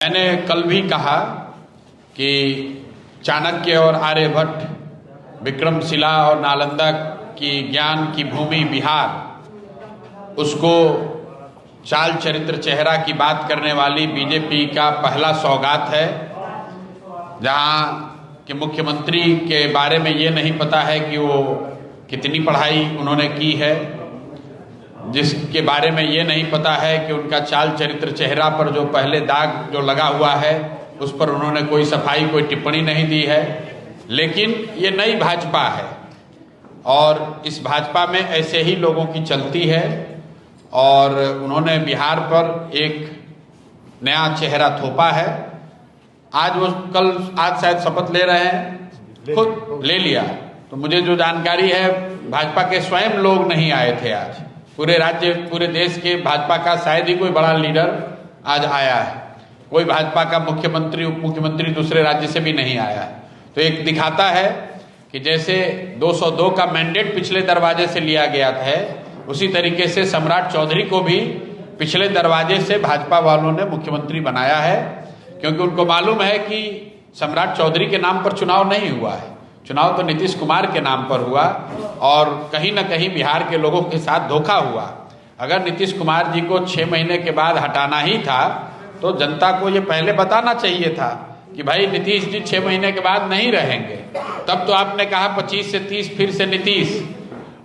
मैंने कल भी कहा कि चाणक्य और आर्यभट्ट, विक्रमशिला और नालंदा की ज्ञान की भूमि बिहार, उसको चाल चरित्र चेहरा की बात करने वाली बीजेपी का पहला सौगात है, जहाँ कि मुख्यमंत्री के बारे में ये नहीं पता है कि वो कितनी पढ़ाई उन्होंने की है, जिसके बारे में ये नहीं पता है कि उनका चाल चरित्र चेहरा पर जो पहले दाग जो लगा हुआ है उस पर उन्होंने कोई सफाई, कोई टिप्पणी नहीं दी है। लेकिन ये नई भाजपा है और इस भाजपा में ऐसे ही लोगों की चलती है और उन्होंने बिहार पर एक नया चेहरा थोपा है। आज शायद शपथ ले रहे हैं, खुद ले लिया। तो मुझे जो जानकारी है, भाजपा के स्वयं लोग नहीं आए थे आज। पूरे राज्य, पूरे देश के भाजपा का शायद ही कोई बड़ा लीडर आज आया है। कोई भाजपा का मुख्यमंत्री, उप मुख्यमंत्री दूसरे राज्य से भी नहीं आया है। तो एक दिखाता है कि जैसे 202 का मैंडेट पिछले दरवाजे से लिया गया था, उसी तरीके से सम्राट चौधरी को भी पिछले दरवाजे से भाजपा वालों ने मुख्यमंत्री बनाया है, क्योंकि उनको मालूम है कि सम्राट चौधरी के नाम पर चुनाव नहीं हुआ है। चुनाव तो नीतीश कुमार के नाम पर हुआ और कहीं ना कहीं बिहार के लोगों के साथ धोखा हुआ। अगर नीतीश कुमार जी को 6 महीने के बाद हटाना ही था तो जनता को ये पहले बताना चाहिए था कि भाई नीतीश जी 6 महीने के बाद नहीं रहेंगे। तब तो आपने कहा 25 से 30 फिर से नीतीश,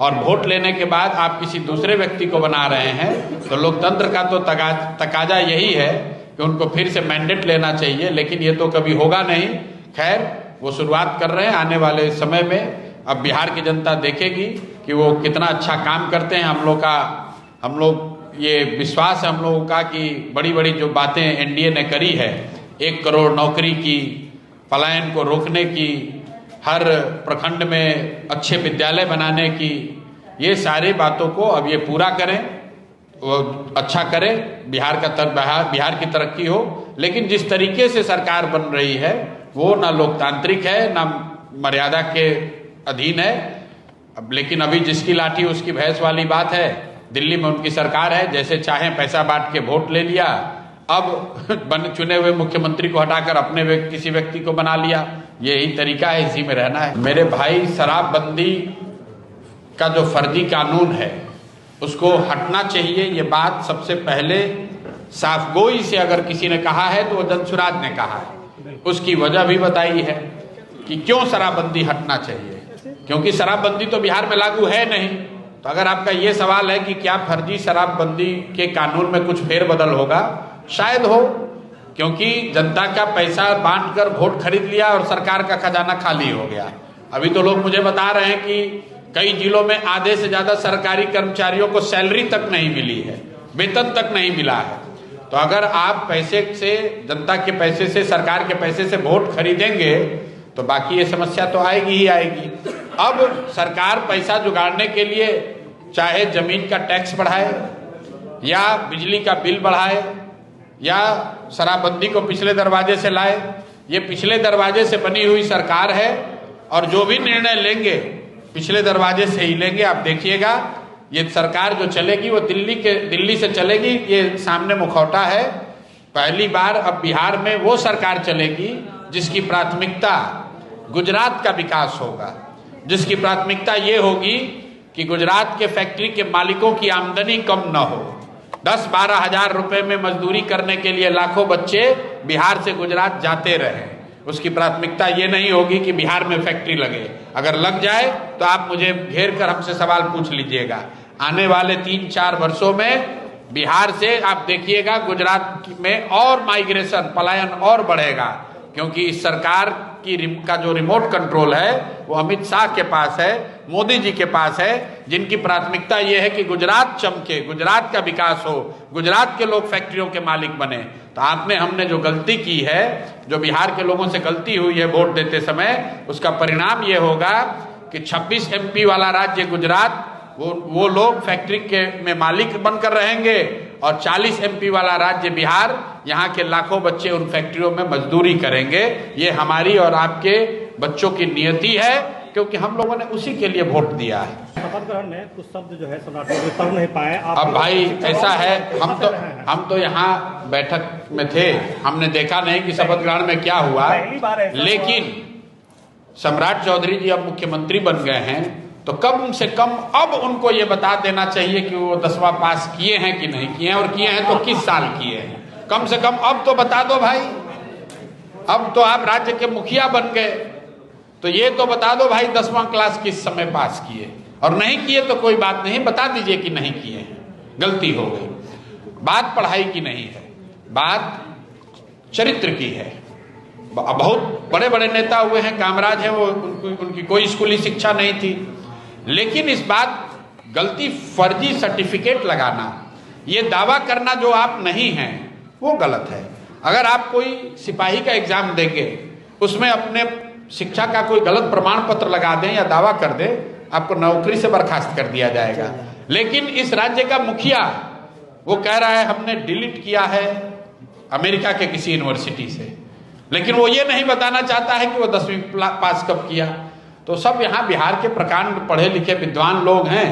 और वोट लेने के बाद आप किसी दूसरे व्यक्ति को बना रहे हैं। तो लोकतंत्र का तो तकाजा यही है कि उनको फिर से मैंडेट लेना चाहिए, लेकिन ये तो कभी होगा नहीं। खैर, वो शुरुआत कर रहे हैं। आने वाले समय में अब बिहार की जनता देखेगी कि वो कितना अच्छा काम करते हैं। हम लोग ये विश्वास है हम लोगों का कि बड़ी बड़ी जो बातें एनडीए ने करी है, 1 करोड़ नौकरी की, पलायन को रोकने की, हर प्रखंड में अच्छे विद्यालय बनाने की, ये सारी बातों को अब ये पूरा करें, वो अच्छा करें, बिहार की तरक्की हो। लेकिन जिस तरीके से सरकार बन रही है वो ना लोकतांत्रिक है, ना मर्यादा के अधीन है। अब लेकिन अभी जिसकी लाठी उसकी भैंस वाली बात है। दिल्ली में उनकी सरकार है, जैसे चाहे पैसा बांट के वोट ले लिया। अब चुने हुए मुख्यमंत्री को हटाकर अपने किसी व्यक्ति को बना लिया। यही तरीका है, इसी में रहना है। मेरे भाई, शराबबंदी का जो फर्जी कानून है उसको हटना चाहिए। ये बात सबसे पहले साफगोई से अगर किसी ने कहा है तो वो धनसुराज ने कहा है। उसकी वजह भी बताई है कि क्यों शराबबंदी हटना चाहिए, क्योंकि शराबबंदी तो बिहार में लागू है नहीं। तो अगर आपका ये सवाल है कि क्या फर्जी शराबबंदी के कानून में कुछ फेरबदल होगा, शायद हो, क्योंकि जनता का पैसा बांटकर वोट खरीद लिया और सरकार का खजाना खाली हो गया। अभी तो लोग मुझे बता रहे हैं कि कई जिलों में आधे से ज्यादा सरकारी कर्मचारियों को सैलरी तक नहीं मिली है, वेतन तक नहीं मिला है। तो अगर आप पैसे से, जनता के पैसे से, सरकार के पैसे से वोट खरीदेंगे तो बाकी ये समस्या तो आएगी ही आएगी। अब सरकार पैसा जुगाड़ने के लिए चाहे जमीन का टैक्स बढ़ाए या बिजली का बिल बढ़ाए या शराबबंदी को पिछले दरवाजे से लाए, ये पिछले दरवाजे से बनी हुई सरकार है और जो भी निर्णय लेंगे पिछले दरवाजे से ही लेंगे। आप देखिएगा, ये सरकार जो चलेगी वो दिल्ली से चलेगी। ये सामने मुखौटा है। पहली बार अब बिहार में वो सरकार चलेगी जिसकी प्राथमिकता गुजरात का विकास होगा, जिसकी प्राथमिकता ये होगी कि गुजरात के फैक्ट्री के मालिकों की आमदनी कम न हो। 10-12 हजार रुपए में मजदूरी करने के लिए लाखों बच्चे बिहार से गुजरात जाते रहे। उसकी प्राथमिकता ये नहीं होगी कि बिहार में फैक्ट्री लगे। अगर लग जाए तो आप मुझे घेर कर हमसे सवाल पूछ लीजिएगा। आने वाले 3-4 वर्षों में बिहार से आप देखिएगा गुजरात में और माइग्रेशन, पलायन और बढ़ेगा, क्योंकि इस सरकार का जो रिमोट कंट्रोल है वो अमित शाह के पास है, मोदी जी के पास है, जिनकी प्राथमिकता ये है कि गुजरात चमके, गुजरात का विकास हो, गुजरात के लोग फैक्ट्रियों के मालिक बने। तो हमने जो गलती की है, जो बिहार के लोगों से गलती हुई है वोट देते समय, उसका परिणाम ये होगा कि 26 MP वाला राज्य गुजरात, वो लोग फैक्ट्री में मालिक बनकर रहेंगे और 40 MP वाला राज्य बिहार, यहाँ के लाखों बच्चे उन फैक्ट्रियों में मजदूरी करेंगे। ये हमारी और आपके बच्चों की नियति है, क्योंकि हम लोगों ने उसी के लिए वोट दिया है। शपथ ग्रहण में कुछ शब्द जो है सम्राट चौधरी पढ़ नहीं पाए। अब भाई ऐसा है, हम तो यहाँ बैठक में थे, हमने देखा नहीं कि शपथ ग्रहण में क्या हुआ, लेकिन सम्राट चौधरी जी अब मुख्यमंत्री बन गए हैं तो कम से कम अब उनको ये बता देना चाहिए कि वो 10वां पास किए हैं कि नहीं किए हैं, और किए हैं तो किस साल किए हैं। कम से कम अब तो बता दो भाई, अब तो आप राज्य के मुखिया बन गए तो ये तो बता दो भाई 10वां क्लास किस समय पास किए, और नहीं किए तो कोई बात नहीं, बता दीजिए कि नहीं किए हैं, गलती हो गई। बात पढ़ाई की नहीं है, बात चरित्र की है। बहुत बड़े बड़े नेता हुए हैं, कामराज है वो, उनकी कोई स्कूली शिक्षा नहीं थी, लेकिन इस बात गलती फर्जी सर्टिफिकेट लगाना, ये दावा करना जो आप नहीं हैं वो गलत है। अगर आप कोई सिपाही का एग्जाम देंगे, उसमें अपने शिक्षा का कोई गलत प्रमाण पत्र लगा दें या दावा कर दें, आपको नौकरी से बर्खास्त कर दिया जाएगा। लेकिन इस राज्य का मुखिया वो कह रहा है हमने डिलीट किया है अमेरिका के किसी यूनिवर्सिटी से, लेकिन वो ये नहीं बताना चाहता है कि वो 10वीं पास कब किया। तो सब यहाँ बिहार के प्रकांड पढ़े लिखे विद्वान लोग हैं,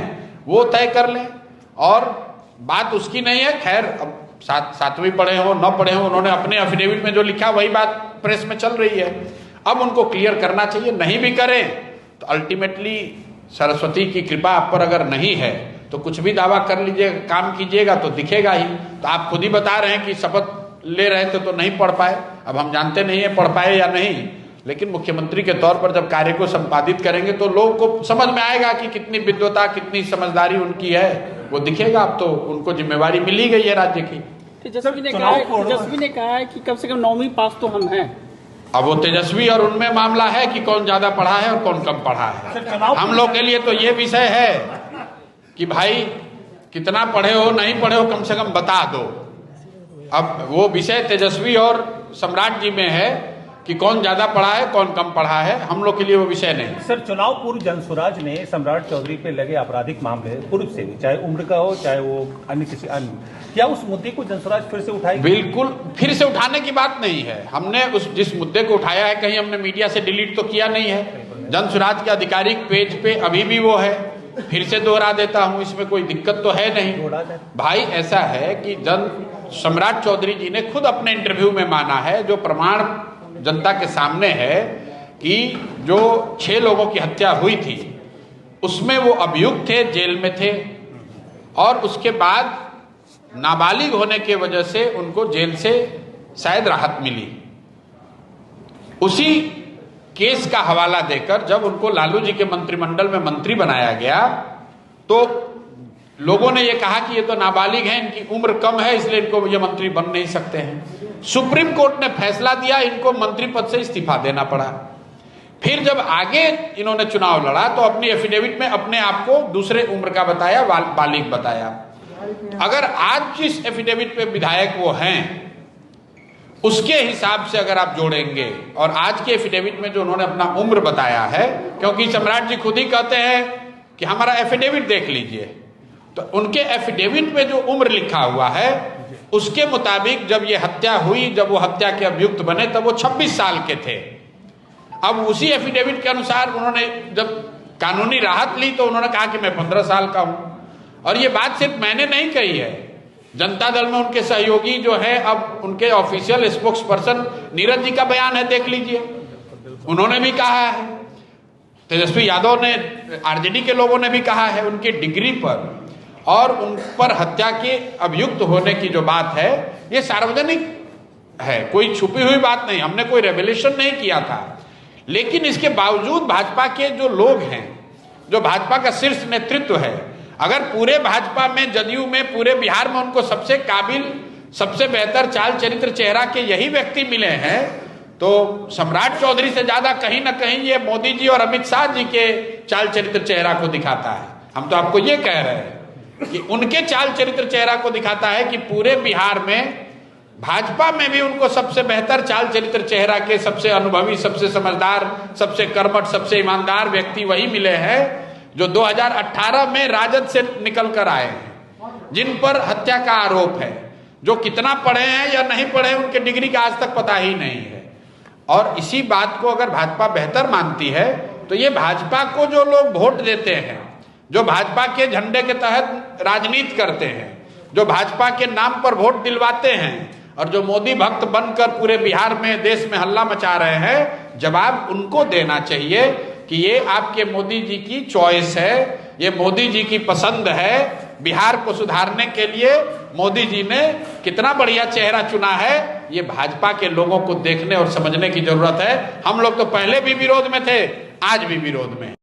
वो तय कर लें, और बात उसकी नहीं है। खैर अब 7वीं पढ़े हो 9 पढ़े हो, उन्होंने अपने एफिडेविट में जो लिखा वही बात प्रेस में चल रही है। अब उनको क्लियर करना चाहिए, नहीं भी करें तो अल्टीमेटली सरस्वती की कृपा आप पर अगर नहीं है तो कुछ भी दावा कर लीजिएगा, काम कीजिएगा तो दिखेगा ही। तो आप खुद ही बता रहे हैं कि शपथ ले रहे थे तो नहीं पढ़ पाए, अब हम जानते नहीं है पढ़ पाए या नहीं, लेकिन मुख्यमंत्री के तौर पर जब कार्य को संपादित करेंगे तो लोग को समझ में आएगा कि कितनी विद्वता कितनी समझदारी उनकी है, वो दिखेगा। अब तो उनको जिम्मेवारी मिली गई है राज्य की। तेजस्वी ने कहा है कि कम से कम 9वीं पास तो हम हैं। अब वो तेजस्वी और उनमें मामला है कि कौन ज्यादा पढ़ा है और कौन कम पढ़ा है। हम लोग के लिए तो ये विषय है कि भाई कितना पढ़े हो नहीं पढ़े हो कम से कम बता दो। अब वो विषय तेजस्वी और सम्राट जी में है कि कौन ज्यादा पढ़ा है कौन कम पढ़ा है, हम लोग के लिए वो विषय नहीं। सर, चुनाव पूर्व जनसुराज ने सम्राट चौधरी पे लगे आपराधिक मामले पूर्व से भी, चाहे उम्र का हो चाहे वो अन्य किसी अन्य, क्या उस मुद्दे को जनसुराज फिर से उठाएगी? बिल्कुल, फिर से उठाने की बात नहीं है। हमने जिस मुद्दे को उठाया है कहीं हमने मीडिया से डिलीट तो किया नहीं है। जनसुराज के आधिकारिक पेज पे अभी भी वो है, फिर से दोहरा देता हूं, इसमें कोई दिक्कत तो है नहीं। भाई ऐसा है कि सम्राट चौधरी जी ने खुद अपने इंटरव्यू में माना है, जो प्रमाण जनता के सामने है, कि जो 6 लोगों की हत्या हुई थी उसमें वो अभियुक्त थे, जेल में थे, और उसके बाद नाबालिग होने के वजह से उनको जेल से शायद राहत मिली। उसी केस का हवाला देकर जब उनको लालू जी के मंत्रिमंडल में मंत्री बनाया गया तो लोगों ने ये कहा कि ये तो नाबालिग हैं, इनकी उम्र कम है, इसलिए इनको ये मंत्री बन नहीं सकते हैं। सुप्रीम कोर्ट ने फैसला दिया, इनको मंत्री पद से इस्तीफा देना पड़ा। फिर जब आगे इन्होंने चुनाव लड़ा तो अपनी एफिडेविट में अपने आप को दूसरे उम्र का बताया, बालिग बताया। अगर आज जिस एफिडेविट पे विधायक वो हैं उसके हिसाब से अगर आप जोड़ेंगे और आज के एफिडेविट में जो उन्होंने अपना उम्र बताया है, क्योंकि सम्राट जी खुद ही कहते हैं कि हमारा एफिडेविट देख लीजिए, तो उनके एफिडेविट में जो उम्र लिखा हुआ है उसके मुताबिक जब ये हत्या हुई, जब वो हत्या के अभियुक्त बने तब वो 26 साल के थे। अब उसी एफिडेविट के अनुसार उन्होंने जब कानूनी राहत ली तो उन्होंने कहा कि मैं 15 साल का हूं। और ये बात सिर्फ मैंने नहीं कही है, जनता दल में उनके सहयोगी जो है, अब उनके official spokes person Neeraj ji का बयान है, देख लीजिए, उन्होंने भी कहा है। तेजस्वी यादव ने, आरजेडी के लोगों ने भी कहा है उनकी डिग्री पर और उन पर हत्या के अभियुक्त होने की जो बात है ये सार्वजनिक है, कोई छुपी हुई बात नहीं, हमने कोई रेवोल्यूशन नहीं किया था। लेकिन इसके बावजूद भाजपा के जो लोग हैं, जो भाजपा का शीर्ष नेतृत्व है, अगर पूरे भाजपा में, जदयू में, पूरे बिहार में उनको सबसे काबिल, सबसे बेहतर चाल चरित्र चेहरा के यही व्यक्ति मिले हैं, तो सम्राट चौधरी से ज्यादा कहीं ना कहीं ये मोदी जी और अमित शाह जी के चाल चरित्र चेहरा को दिखाता है। हम तो आपको ये कह रहे हैं कि उनके चाल चरित्र चेहरा को दिखाता है कि पूरे बिहार में भाजपा में भी उनको सबसे बेहतर चाल चरित्र चेहरा के, सबसे अनुभवी, सबसे समझदार, सबसे कर्मठ, सबसे ईमानदार व्यक्ति वही मिले हैं जो 2018 में राजद से निकल कर आए हैं, जिन पर हत्या का आरोप है, जो कितना पढ़े हैं या नहीं पढ़े उनके डिग्री का आज तक पता ही नहीं है। और इसी बात को अगर भाजपा बेहतर मानती है तो ये भाजपा को जो लोग वोट देते हैं, जो भाजपा के झंडे के तहत राजनीति करते हैं, जो भाजपा के नाम पर वोट दिलवाते हैं और जो मोदी भक्त बनकर पूरे बिहार में, देश में हल्ला मचा रहे हैं, जवाब उनको देना चाहिए कि ये आपके मोदी जी की चॉइस है, ये मोदी जी की पसंद है। बिहार को सुधारने के लिए मोदी जी ने कितना बढ़िया चेहरा चुना है, ये भाजपा के लोगों को देखने और समझने की जरूरत है। हम लोग तो पहले भी विरोध में थे, आज भी विरोध में।